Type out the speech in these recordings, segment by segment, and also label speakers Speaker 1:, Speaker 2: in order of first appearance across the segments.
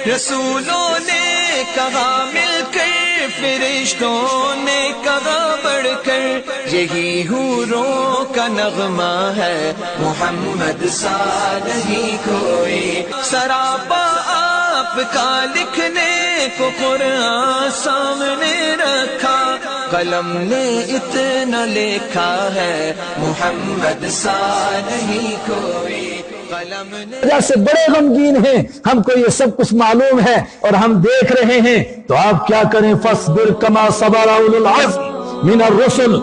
Speaker 1: رسولوں نے کہا مل کر، فرشتوں نے کہا بڑھ کر، یہی حوروں کا نغمہ ہے، محمد سا نہیں کوئی۔ سراپا آپ کا لکھنے کو قرآن سامنے رکھا، قلم نے اتنا لکھا ہے، محمد سا نہیں کوئی۔
Speaker 2: وجہ سے بڑے غمگین ہیں، ہم کو یہ سب کچھ معلوم ہے اور ہم دیکھ رہے ہیں، تو آپ کیا کریں؟ فاصبر کما صبر اولو العزم من الرسل،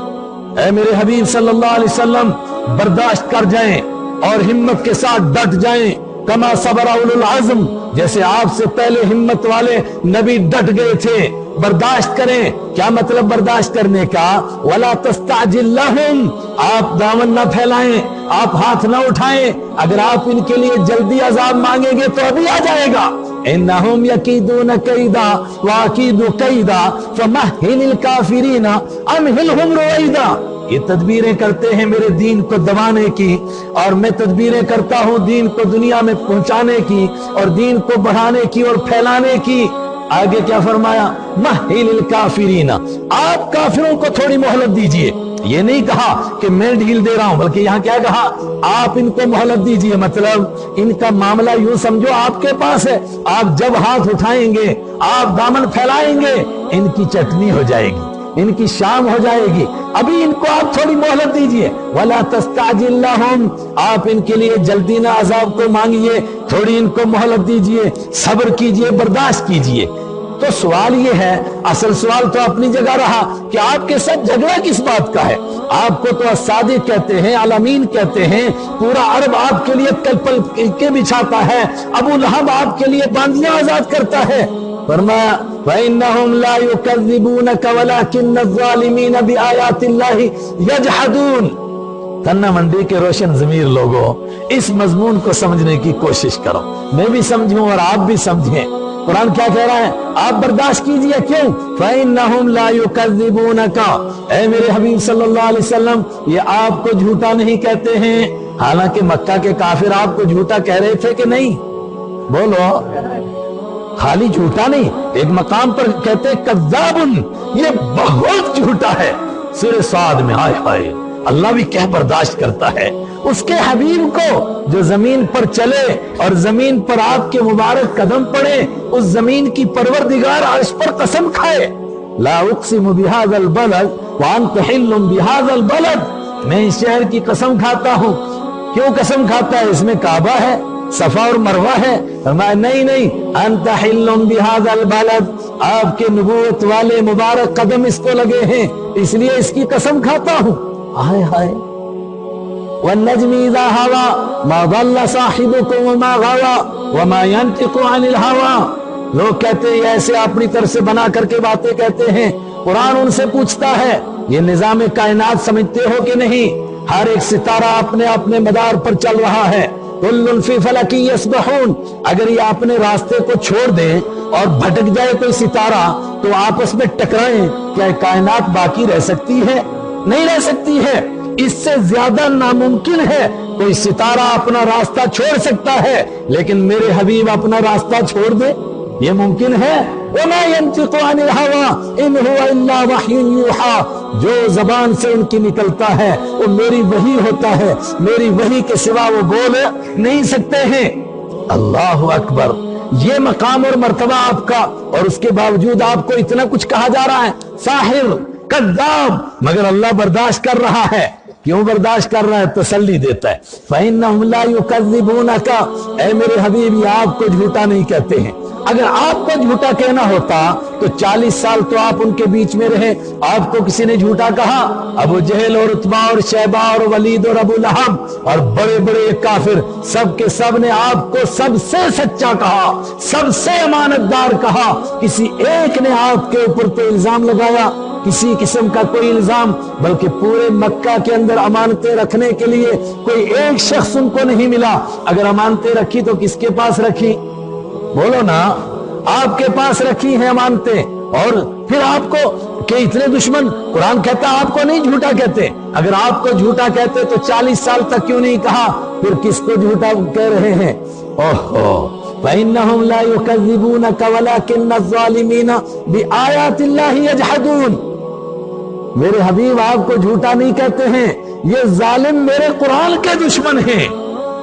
Speaker 2: اے میرے حبیب صلی اللہ علیہ وسلم برداشت کر جائیں اور ہمت کے ساتھ ڈٹ جائیں، کما صبر اولو العزم، جیسے آپ سے پہلے ہمت والے نبی ڈٹ گئے تھے، برداشت کریں۔ کیا مطلب برداشت کرنے کا؟ ولا تستعجل لهم، آپ دامن نہ پھیلائیں، آپ ہاتھ نہ اٹھائیں، اگر آپ ان کے لیے جلدی عذاب مانگیں گے تو ابھی آ جائے گا۔ انہم یکیدون کیدا واکید کیدا فمہل الکافرین امہلہم رویدا، یہ تدبیریں کرتے ہیں میرے دین کو دبانے کی، اور میں تدبیریں کرتا ہوں دین کو دنیا میں پہنچانے کی اور دین کو بڑھانے کی اور پھیلانے کی۔ آگے کیا فرمایا؟ مہل الکافرین، آپ کافروں کو تھوڑی مہلت دیجئے۔ یہ نہیں کہا کہ میں ڈھیل دے رہا ہوں، بلکہ یہاں کیا کہا؟ آپ ان کو مہلت دیجئے، مطلب ان کا معاملہ یوں سمجھو آپ کے پاس ہے، آپ جب ہاتھ اٹھائیں گے، آپ دامن پھیلائیں گے، ان کی چٹنی ہو جائے گی، ان کی شام ہو جائے گی، ابھی ان کو آپ تھوڑی مہلت دیجئے۔ وَلَا تَسْتَعْجِلْ لَهُمْ، آپ ان کے لیے جلدی نہ عذاب کو مانگیے، تھوڑی ان کو مہلت دیجئے، صبر کیجئے، برداشت کیجئے۔ تو سوال یہ ہے، اصل سوال تو اپنی جگہ رہا کہ آپ کے ساتھ جھگڑا کس بات کا ہے؟ آپ کو تو الصادق کہتے ہیں، الامین کہتے ہیں، پورا عرب آپ کے لیے کلپل کے بچھاتا ہے، ابو لہب آپ کے لیے باندیاں آزاد کرتا ہے۔ فرمایا فَإِنَّهُمْ لَا يُكَذِّبُونَكَ وَلَكِنَّ الظَّالِمِينَ بِآيَاتِ اللَّهِ يَجْحَدُونَ۔ تنہ منڈی کے روشن ضمیر لوگوں، اس مضمون کو سمجھنے کی کوشش کرو، میں بھی سمجھوں اور آپ بھی سمجھیں۔ قرآن کیا کہہ رہا ہے؟ آپ برداشت کیجئے، کیوں؟ فَإِنَّهُمْ لَا يُكَذِّبُونَكَ، اے میرے حبیب صلی اللہ علیہ وسلم یہ آپ کو جھوٹا نہیں کہتے ہیں، حالانکہ مکہ کے کافر آپ کو جھوٹا کہہ رہے تھے کہ نہیں؟ بولو، خالی جھوٹا نہیں، ایک مقام پر کہتے کذابن، یہ بہت جھوٹا ہے۔ سورہ صاد میں آئے ہائے، اللہ بھی کہہ برداشت کرتا ہے اس کے حبیب کو جو زمین پر چلے اور زمین پر آپ کے مبارک قدم پڑے، اس زمین کی پروردگار عرش پر قسم کھائے، لا اقسم بهذا البلد وانت حل بهذا البلد، میں اس شہر کی قسم کھاتا ہوں۔ کیوں قسم کھاتا ہے؟ اس میں کعبہ ہے، صفا اور مروہ ہے۔ نہیں، انت حل بهذا البلد، آپ کے نبوت والے مبارک قدم اس کو لگے ہیں، اس لیے اس کی قسم کھاتا ہوں۔ ہائے ہائے، والنجم اذا هوى ما ضل صاحبكم وما غوى وما ينطق عن الهوى، لوگ کہتے ہیں ایسے اپنی طرف سے بنا کر کے باتیں کہتے ہیں، قرآن ان سے پوچھتا ہے یہ نظام کائنات سمجھتے ہو کہ نہیں؟ ہر ایک ستارہ اپنے اپنے مدار پر چل رہا ہے، کل فی فلک یسبحون، اگر یہ اپنے راستے کو چھوڑ دیں اور بھٹک جائے کوئی ستارہ تو آپس میں ٹکرائیں، کیا کائنات باقی رہ سکتی ہے؟ نہیں رہ سکتی ہے۔ اس سے زیادہ ناممکن ہے کوئی ستارہ اپنا راستہ چھوڑ سکتا ہے، لیکن میرے حبیب اپنا راستہ چھوڑ دے، یہ ممکن ہے؟ وَمَا يَنْطِقُ عَنِ الْهَوَىٰ إِنْ هُوَ إِلَّا وَحْيٌ يُوحَىٰ، جو زبان سے ان کی نکلتا ہے وہ میری وحی ہوتا ہے، میری وحی کے سوا وہ بول نہیں سکتے ہیں۔ اللہ اکبر، یہ مقام اور مرتبہ آپ کا، اور اس کے باوجود آپ کو اتنا کچھ کہا جا رہا ہے، ساحر، کذاب، مگر اللہ برداشت کر رہا ہے۔ کیوں برداشت کر رہا ہے؟ تسلی دیتا ہے۔ فَإِنَّهُمْ لَا يُكَذِّبُونَكَ، اے میرے حبیب یہ آپ کو جھوٹا نہیں کہتے ہیں۔ اگر آپ کو جھوٹا کہنا ہوتا تو 40 سال تو آپ ان کے بیچ میں رہے، آپ کو کسی نے جھوٹا کہا؟ ابو جہل اور عتبہ اور شیبہ اور ولید اور ابو لہب اور بڑے بڑے کافر، سب کے سب نے آپ کو سب سے سچا کہا، سب سے امانت دار کہا، کسی ایک نے آپ کے اوپر تو الزام لگایا؟ کسی قسم کا کوئی الزام، بلکہ پورے مکہ کے اندر امانتیں رکھنے کے لیے کوئی ایک شخص ان کو نہیں ملا۔ اگر امانتیں رکھی تو کس کے پاس رکھی؟ بولو نا، آپ کے پاس رکھی ہیں امانتیں، اور پھر آپ کو کہ اتنے دشمن، قرآن کہتا آپ کو نہیں جھوٹا کہتے، اگر آپ کو جھوٹا کہتے تو 40 سال تک کیوں نہیں کہا؟ پھر کس کو جھوٹا کہہ رہے ہیں؟ اوہو، فإنهم لا يكذبونك ولكن الظالمين بآيات الله يجحدون. میرے حبیب آپ کو جھوٹا نہیں کہتے ہیں، یہ ظالم میرے قرآن کے دشمن ہیں.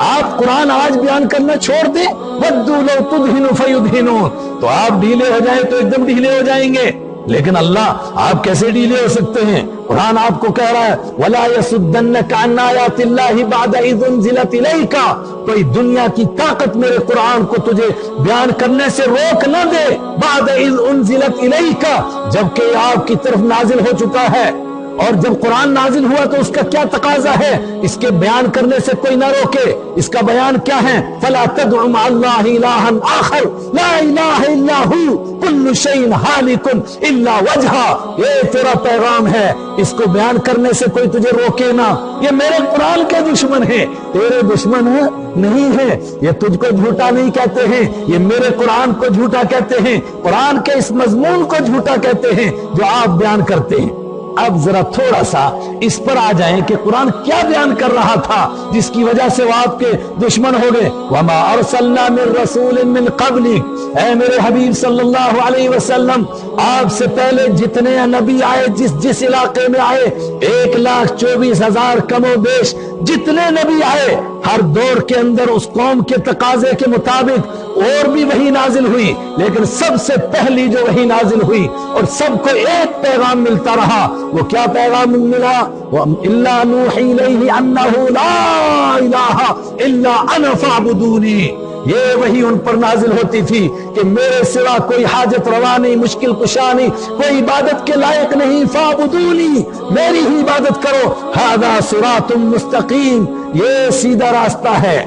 Speaker 2: آپ قرآن آج بیان کرنا چھوڑ دیں، وَدُّوا لَوْ تُدْهِنُ فَيُدْهِنُونَ، تو آپ ڈھیلے ہو جائیں تو ایک دم ڈھیلے ہو جائیں گے. لیکن اللہ آپ کیسے ڈھیلے ہو سکتے ہیں؟ قرآن آپ کو کہہ رہا ہے وَلَا يَصُدَّنَّكَ عَنْ آيَاتِ اللَّهِ بَعْدَ إِذْ أُنزِلَتْ إِلَيْكَ، کوئی دنیا کی طاقت میرے قرآن کو تجھے بیان کرنے سے روک نہ دے. بَعْدَ إِذْ أُنزِلَتْ إِلَيْكَ، جبکہ یہ آپ کی طرف نازل ہو چکا ہے. اور جب قرآن نازل ہوا تو اس کا کیا تقاضا ہے؟ اس کے بیان کرنے سے کوئی نہ روکے. اس کا بیان کیا ہے؟ فَلَا تَدْعُ مَعَ اللَّهِ إِلَٰهًا آخَرَ لَا إِلَٰهَ إِلَّا هُوَ كُلُّ شَيْءٍ هَالِكٌ إِلَّا وَجْهَهُ. یہ تیرا پیغام ہے، اس کو بیان کرنے سے کوئی تجھے روکے نہ. یہ میرے قرآن کے دشمن ہیں، تیرے دشمن نہیں ہے. یہ تجھ کو جھوٹا نہیں کہتے ہیں، یہ میرے قرآن کو جھوٹا کہتے ہیں، قرآن کے اس مضمون کو جھوٹا کہتے ہیں جو آپ بیان کرتے ہیں. اب ذرا تھوڑا سا اس پر آ جائیں کہ قرآن کیا بیان کر رہا تھا جس کی وجہ سے وہ آپ کے دشمن ہو گئے. وَمَا أَرْسَلْنَا مِن رَّسُولٍ مِّن قَبْلِكَ، اے میرے حبیب صلی اللہ علیہ وسلم، آپ سے پہلے جتنے نبی آئے جس علاقے میں آئے، 1,24,000 کم و بیش جتنے نبی آئے، ہر دور کے اندر اس قوم کے تقاضے کے مطابق اور بھی وحی نازل ہوئی، لیکن سب سے پہلی جو وحی نازل ہوئی اور سب کو ایک پیغام ملتا رہا، وہ کیا پیغام ملا؟ إِلَّا نُوحِي إِلَيْهِ أَنَّهُ لَا إِلَٰهَ إِلَّا أَنَا فَاعْبُدُونِي. یہ وہی ان پر نازل ہوتی تھی کہ میرے سوا کوئی حاجت روا نہیں، مشکل کشا نہیں، کوئی عبادت کے لائق نہیں. فَاعْبُدُونِي، میری ہی عبادت کرو. هَذَا صِرَاطٌ مُسْتَقِيمٌ، یہ سیدھا راستہ ہے.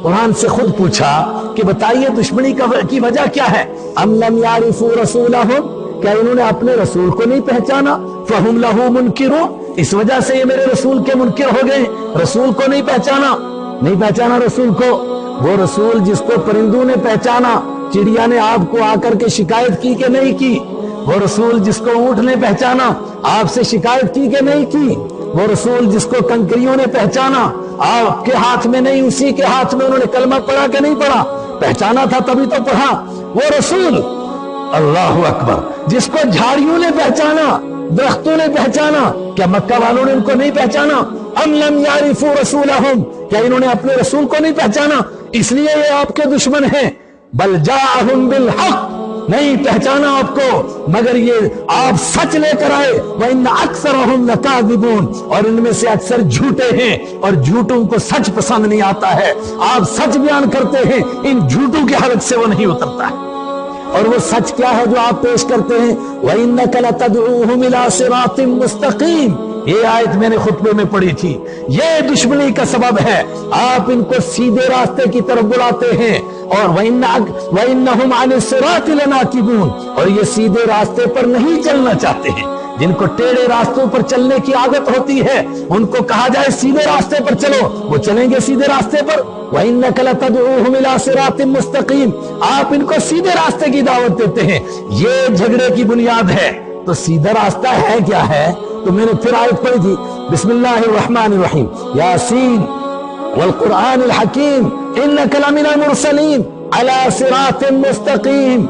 Speaker 2: قرآن سے خود پوچھا کہ بتائیے دشمنی کی وجہ کیا ہے؟ أَمْ لَمْ يَعْرِفُوا رَسُولَهُمْ، کیا انہوں نے اپنے رسول کو نہیں پہچانا؟ فَهُمْ لَهُ مُنْكِرُونَ، اس وجہ سے یہ میرے رسول کے منکر ہو گئے. رسول کو نہیں پہچانا رسول کو. وہ رسول جس کو پرندوں نے پہچانا، چڑیا نے آپ کو آ کر کے شکایت کی کہ نہیں کی. وہ رسول جس کو اونٹ نے پہچانا، آپ سے شکایت کی کہ نہیں کی. وہ رسول جس کو کنکریوں نے پہچانا، آپ کے ہاتھ میں نہیں اسی کے ہاتھ میں انہوں نے کلمہ پڑھا کہ نہیں پڑھا؟ پہچانا تھا تبھی تو پڑھا. وہ رسول اللہ اکبر جس کو جھاڑیوں نے پہچانا، درختوں نے پہچانا، کیا مکہ والوں نے ان کو نہیں پہچانا؟ ام لم یعرفوا رسولہم، کیا انہوں نے اپنے رسول کو نہیں پہچانا؟ اس لیے یہ آپ کے دشمن ہیں. بل جاءہم بالحق، نہیں پہچانا آپ کو مگر یہ آپ سچ لے کر آئے. وَإِنَّ أَكْثَرَهُمْ لَكَاذِبُونَ، اور ان میں سے اکثر جھوٹے ہیں اور جھوٹوں کو سچ پسند نہیں آتا ہے. آپ سچ بیان کرتے ہیں، ان جھوٹوں کے حلق سے وہ نہیں اترتا ہے. اور وہ سچ کیا ہے جو آپ پیش کرتے ہیں؟ وَإِنَّكَ لَتَدْعُوهُمْ إِلَىٰ صِرَاطٍ مُسْتَقِيمٍ، یہ آیت میں نے خطبے میں پڑھی تھی. یہ دشمنی کا سبب ہے، آپ ان کو سیدھے راستے کی طرف بلاتے ہیں. اور وَإِنَّهُمْ عَنِ الصِّرَاطِ لَنَاكِبُونَ، اور یہ سیدھے راستے پر نہیں چلنا چاہتے ہیں. جن کو ٹیڑے راستوں پر چلنے کی عادت ہوتی ہے، ان کو کہا جائے سیدھے راستے پر چلو، وہ چلیں گے سیدھے راستے پر. وَإِنَّكَ لَتَدْعُوهُمْ إِلَىٰ صِرَاطٍ مُسْتَقِيمٍ، آپ ان کو سیدھے راستے کی دعوت دیتے ہیں. یہ جھگڑے کی بنیاد ہے. تو سیدھا راستہ ہے کیا ہے؟ تو میں نے پھر آیت پڑھی تھی، بسم اللہ الرحمن الرحیم، یاسین والقرآن الحکیم انک لمن المرسلین علی صراط مستقیم.